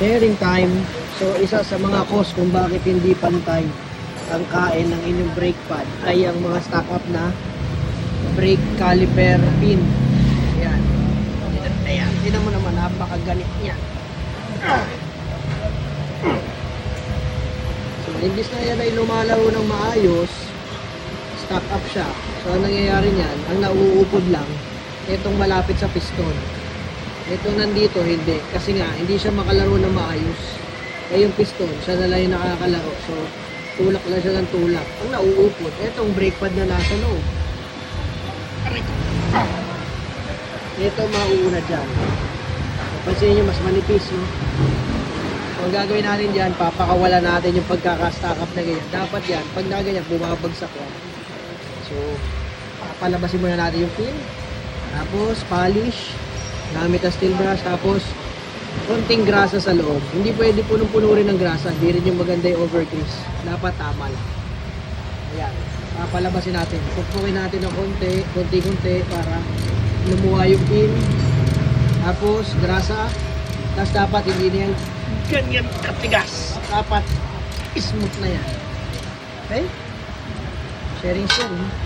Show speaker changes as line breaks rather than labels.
Sharing time. So isa sa mga cause kung bakit hindi pantay ang kain ng inyong brake pad ay ang mga stock up na brake caliper pin. Ayan. Ayan. Tignan mo naman, napakaganit niya. So imbis na yan ay lumalaw ng maayos, stock up siya. So ang nangyayari niyan, ang nauupod lang, itong malapit sa piston. Ito nandito, hindi. Kasi nga, hindi siya makalaro ng maayos. Kaya yung piston, siya na lang yung nakakalaro. So, tulak lang siya ng tulak. Ang nauupod, itong brake pad na nasa loob. Ito mauuna dyan. Pansin nyo, mas manipis, no? So, ang gagawin natin dyan, papakawala natin yung pagkaka-stack up na ganyan. Dapat yan, pag naganyan, bumabagsak yan. So, papalabasin muna natin yung pin. Tapos, polish. Gamit ang steel brush, tapos konting grasa sa loob. Hindi pwede punong-puno rin ng grasa. Hindi rin yung maganda yung overgrease. Dapat tama lang. Ayan. Papalabasin natin. Pupukin natin ng konti-konti para lumuha yung pin. Tapos grasa. Tapos dapat hindi na yan ganyan katigas. Dapat smooth na yan. Okay? Sharing.